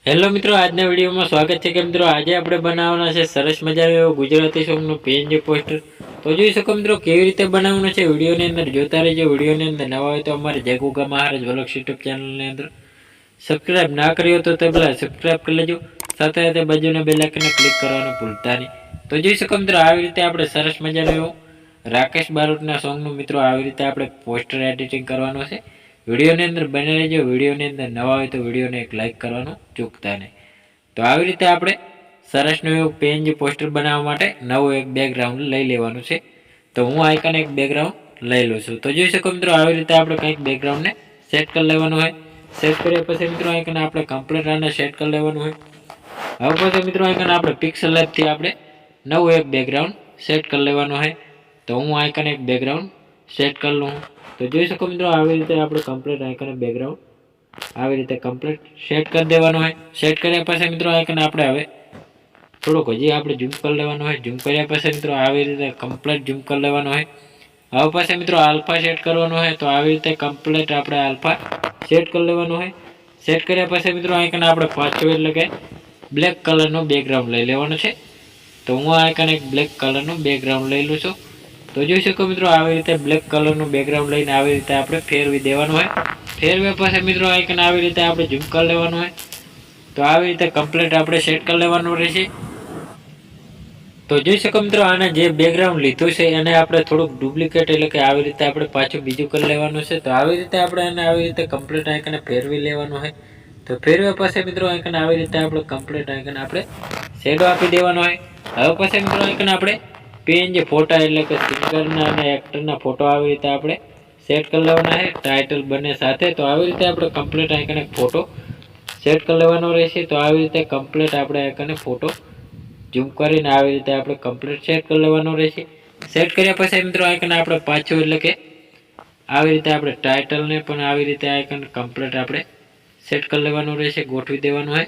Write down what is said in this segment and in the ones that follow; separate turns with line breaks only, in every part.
Hello મિત્રો, આજના વિડીયોમાં સ્વાગત છે કે મિત્રો આજે આપણે બનાવવાના છે સરસ મજાનો એવો ગુજરાતી સોંગનું પીએનજી પોસ્ટર. તો જોઈ શકો મિત્રો કેવી રીતે બનાવવાનું છે, વિડીયોની અંદર જોતા રહેજો. વિડીયોની અંદર નવા હોય તો અમારે જયગુગા મહારાજ વ્લોગ્સ યુટ્યુબ ચેનલની અંદર સબસ્ક્રાઇબ ના કર્યો તો પહેલા સબસ્ક્રાઇબ કરી લેજો. સાથે સાથે બાજુના બેલ આઇકનને ક્લિક કરવાનું ભૂલતા નહીં. તો જોઈ શકો મિત્રો આવી રીતે આપણે સરસ મજાનો એવો રાકેશ બારોટના સોંગનું મિત્રો આવી રીતે આપણે પોસ્ટર એડિટિંગ કરવાનું છે. વિડીયોની અંદર બને રહેજો. વિડીયોની અંદર નવા હોય તો વિડીયોને એક લાઇક કરવાનું ચૂકતા નહીં. તો આવી રીતે આપણે સરસનું એવું પીએનજી પોસ્ટર બનાવવા માટે નવું એક બેકગ્રાઉન્ડ લઈ લેવાનું છે. તો હું આઈકન એક બેકગ્રાઉન્ડ લઈ લઉં છું. તો જોઈ શકો મિત્રો આવી રીતે આપણે કંઈક બેકગ્રાઉન્ડને સેટ કરી લેવાનું હોય. સેટ કર્યા પછી મિત્રો આઈકન આપણે કમ્પ્લીટ આને સેટ કરી લેવાનું હોય. હવે પછી મિત્રો આઈકન આપણે પિક્સલ લેબથી આપણે નવું એક બેકગ્રાઉન્ડ સેટ કરી લેવાનું હોય. તો હું આઈકન એક બેકગ્રાઉન્ડ સેટ કરી લઉં. તો જોઈ શકો મિત્રો આવી રીતે આપણે કમ્પ્લીટ આઈકન બેકગ્રાઉન્ડ આવી રીતે કમ્પ્લીટ સેટ કરી દેવાનું હોય. સેટ કર્યા પછી મિત્રો આઈકન આપણે હવે થોડુંક હજી આપણે ઝૂમ કરી લેવાનું હોય. ઝૂમ કર્યા પછી મિત્રો આવી રીતે કમ્પ્લીટ ઝૂમ કરી લેવાનું હોય. હવે પછી મિત્રો આલ્ફા સેટ કરવાનું હોય. તો આવી રીતે કમ્પ્લીટ આપણે આલ્ફા સેટ કરી લેવાનું હોય. સેટ કર્યા પછી મિત્રો આઈકન આપણે પાછું એટલે કે બ્લેક કલરનું બેકગ્રાઉન્ડ લઈ લેવાનું છે. તો હું આઈકન એક બ્લેક કલરનું બેકગ્રાઉન્ડ લઈ લઉં છું. તો જોઈ શકો મિત્રો આવી રીતે બ્લેક કલરનું બેકગ્રાઉન્ડ લઈને આવી રીતે આપણે ફેરવી દેવાનું હોય. ફેરવ્યા પછી મિત્રો આઈકન આવી રીતે આપણે ઝૂમ કરી લેવાનું હોય. તો આવી રીતે કમ્પ્લીટ આપણે સેટ કરી લેવાનું રહેશે. તો જોઈ શકો મિત્રો આને જે બેકગ્રાઉન્ડ લીધું છે એને આપણે થોડુંક ડુપ્લિકેટ એટલે કે આવી રીતે આપણે પાછું બીજું કરી લેવાનું છે. તો આવી રીતે આપણે એને આવી રીતે કમ્પ્લીટ આઈકને ફેરવી લેવાનું હોય. તો ફેરવ્યા પછી મિત્રો આઈકન આવી રીતે આપણે કમ્પ્લીટ આઈકન આપણે શેડો આપી દેવાનો હોય. હવે પછી મિત્રો આઈકન આપણે પીએનજી ફોટા એટલે કે સિંગરના અને એક્ટરના ફોટો આવી રીતે આપણે સેટ કરી લેવાના છે. ટાઇટલ બંને સાથે. તો આવી રીતે આપણે કમ્પ્લીટ આઈકન એક ફોટો સેટ કરી લેવાનો રહેશે. તો આવી રીતે કમ્પ્લીટ આપણે આઈકન ફોટો ઝૂમ કરીને આવી રીતે આપણે કમ્પ્લીટ સેટ કરી લેવાનો રહેશે. સેટ કર્યા પછી મિત્રો આઈકન આપણે પાછું એટલે કે આવી રીતે આપણે ટાઇટલને પણ આવી રીતે આઈકન કમ્પ્લીટ આપણે સેટ કરી લેવાનું રહેશે, ગોઠવી દેવાનું હોય.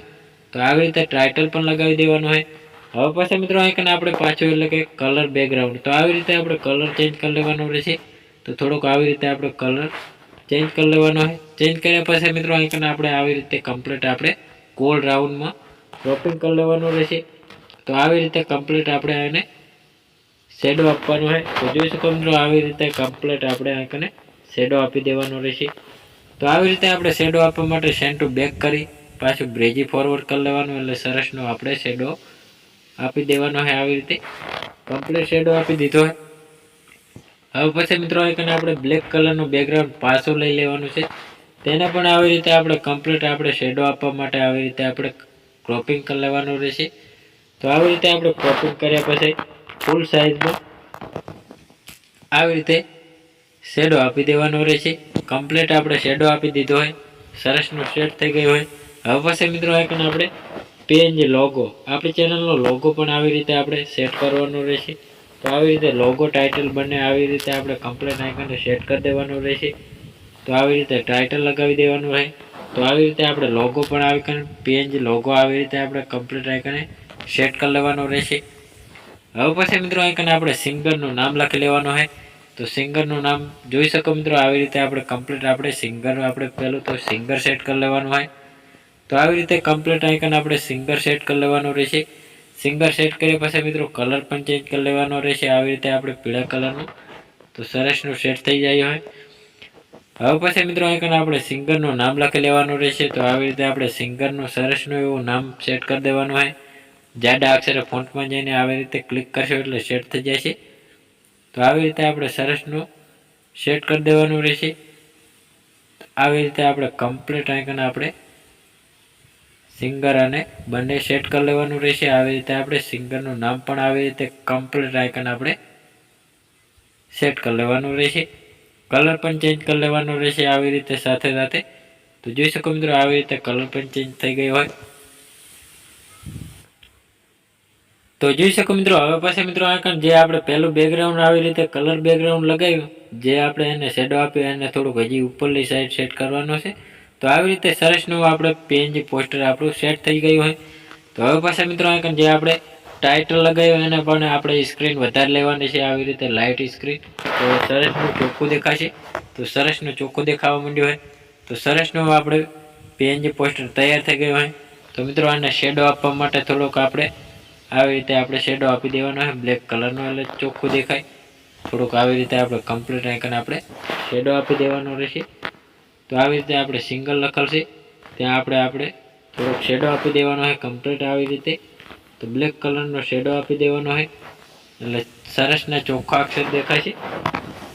તો આવી રીતે ટાઇટલ પણ લગાવી દેવાનું હોય. હવે પછી મિત્રો આઈકન આપણે પાછું એટલે કે કલર બેકગ્રાઉન્ડ. તો આવી રીતે આપણે કલર ચેન્જ કરી લેવાનો રહેશે. તો થોડોક આવી રીતે આપણે કલર ચેન્જ કરી લેવાનો હોય. ચેન્જ કર્યા પછી મિત્રો આઈકન આપણે આવી રીતે કમ્પ્લીટ આપણે ગોળ રાઉન્ડમાં ક્રોપિંગ કરી લેવાનું રહેશે. તો આવી રીતે કમ્પ્લીટ આપણે આને શેડો આપવાનો હોય. તો જોઈ શકો મિત્રો આવી રીતે કમ્પ્લીટ આપણે આઈકને શેડો આપી દેવાનો રહેશે. તો આવી રીતે આપણે શેડો આપવા માટે સેન્ડ ટુ બેક કરી પાછું બ્રેજી ફોરવર્ડ કરી લેવાનું એટલે સરસનો આપણે શેડો આપી દેવાનો હોય. આવી રીતે કમ્પ્લીટ શેડો આપી દીધો હોય. હવે પછી મિત્રો આઈકન આપણે બ્લેક કલરનું બેકગ્રાઉન્ડ પાછું લઈ લેવાનું છે. તેને પણ આવી રીતે આપણે કમ્પ્લીટ આપણે શેડો આપવા માટે આવી રીતે આપણે ક્રોપિંગ કરી લેવાનું રહેશે. તો આવી રીતે આપણે ક્રોપિંગ કર્યા પછી ફૂલ સાઇઝમાં આવી રીતે શેડો આપી દેવાનો રહેશે. કમ્પ્લીટ આપણે શેડો આપી દીધો હોય. સરસનું સેટ થઈ ગયું હોય. હવે પછી મિત્રો આઈકન આપણે પીએનજી લોગો આપણી ચેનલનો લોગો પણ આવી રીતે આપણે સેટ કરવાનો રહેશે. તો આવી રીતે લોગો ટાઇટલ બંને આવી રીતે આપણે કમ્પ્લીટ આઈકનને સેટ કરી દેવાનું રહેશે. તો આવી રીતે ટાઇટલ લગાવી દેવાનું હોય. તો આવી રીતે આપણે લોગો પણ આઈકન પીએનજી લોગો આવી રીતે આપણે કમ્પ્લીટ આઈકને સેટ કરી લેવાનો રહેશે. હવે પછી મિત્રો આઈકન આપણે સિંગરનું નામ લખી લેવાનું હોય. તો સિંગરનું નામ જોઈ શકો મિત્રો આવી રીતે આપણે કમ્પ્લીટ આપણે સિંગર આપણે પહેલું તો સિંગર સેટ કરી લેવાનું હોય. તો આવી રીતે કમ્પ્લીટ આઈકન આપણે સિંગર સેટ કરી લેવાનું રહેશે. સિંગર સેટ કર્યા પછી મિત્રો કલર પણ ચેન્જ કરી લેવાનો રહેશે. આવી રીતે આપણે પીળા કલરનું તો સરસનું સેટ થઈ જાય હોય. હવે પછી મિત્રો આઈકન આપણે સિંગરનું નામ લખી લેવાનું રહેશે. તો આવી રીતે આપણે સિંગરનું સરસનું એવું નામ સેટ કરી દેવાનું હોય. જાડા અક્ષરે ફોન્ટમાં જઈને આવી રીતે ક્લિક કરશો એટલે સેટ થઈ જશે. તો આવી રીતે આપણે સરસનું સેટ કરી દેવાનું રહેશે. આવી રીતે આપણે કમ્પ્લીટ આઈકન આપણે સિંગર અને બંને સેટ કરી લેવાનું રહેશે. આવી રીતે આપણે સિંગરનું નામ પણ આવી રીતે કમ્પ્લીટ આઈકન આપણે સેટ કરી લેવાનું રહેશે. કલર પણ ચેન્જ કરી લેવાનો રહેશે આવી રીતે સાથે સાથે. તો જોઈ શકો મિત્રો આવી રીતે કલર પણ ચેન્જ થઈ ગયો હોય. તો જોઈ શકો મિત્રો હવે પછી મિત્રો આઈકન જે આપણે પહેલું બેકગ્રાઉન્ડ આવી રીતે કલર બેકગ્રાઉન્ડ લગાવ્યું જે આપણે એને શેડો આપ્યો એને થોડુંક હજી ઉપરની સાઈડ સેટ કરવાનો છે. તો આવી રીતે સરસનું આપણે પીએનજી પોસ્ટર આપણું સેટ થઈ ગયું હોય. તો હવે પાછા મિત્રો આઈકન જે આપણે ટાઇટલ લગાવ્યું એને પણ આપણે સ્ક્રીન વધારે લેવાની છે આવી રીતે લાઇટ સ્ક્રીન. તો સરસનું ચોખ્ખું દેખાશે. તો સરસનું ચોખ્ખું દેખાવા માંડ્યું હોય. તો સરસનું આપણે પીએનજી પોસ્ટર તૈયાર થઈ ગયું હોય. તો મિત્રો આને શેડો આપવા માટે થોડોક આપણે આવી રીતે આપણે શેડો આપી દેવાનો છે બ્લેક કલરનો, એટલે ચોખ્ખું દેખાય. થોડુંક આવી રીતે આપણે કમ્પ્લીટ આઇકન આપણે શેડો આપી દેવાનો રહેશે. તો આવી રીતે આપણે સિંગલ લખેલ છે ત્યાં આપણે થોડોક શેડો આપી દેવાનો છે કમ્પ્લીટ આવી રીતે. તો બ્લેક કલરનો શેડો આપી દેવાનો છે એટલે સરસના ચોખ્ખા અક્ષર દેખાશે.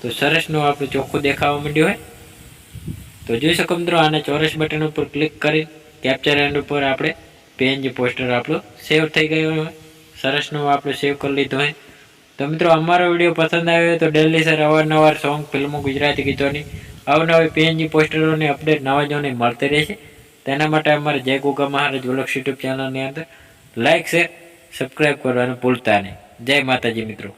તો સરસનો આપણે ચોખ્ખું દેખાવા માંડ્યું હોય. તો જોઈ શકો મિત્રો આને ચોરસ બટન ઉપર ક્લિક કરી કેપ્ચર એન્ડ ઉપર આપણે PNG પોસ્ટર આપણો સેવ થઈ ગયો હોય. સરસનું આપણે સેવ કરી લીધો હોય. તો મિત્રો અમારો વિડીયો પસંદ આવ્યો તો ડેલી સર અવારનવાર સોંગ, ફિલ્મો, ગુજરાતી ગીતોની અવનવી PNG પોસ્ટરોની અપડેટ નવા જોવાની મળતી રહેશે. તેના માટે અમારે જય ગોગા મહારાજ વ્લોગ્સ યુટ્યુબ ચેનલની અંદર લાઇક, શેર, સબસ્ક્રાઈબ કરવાનું ભૂલતા નહીં. જય માતાજી મિત્રો.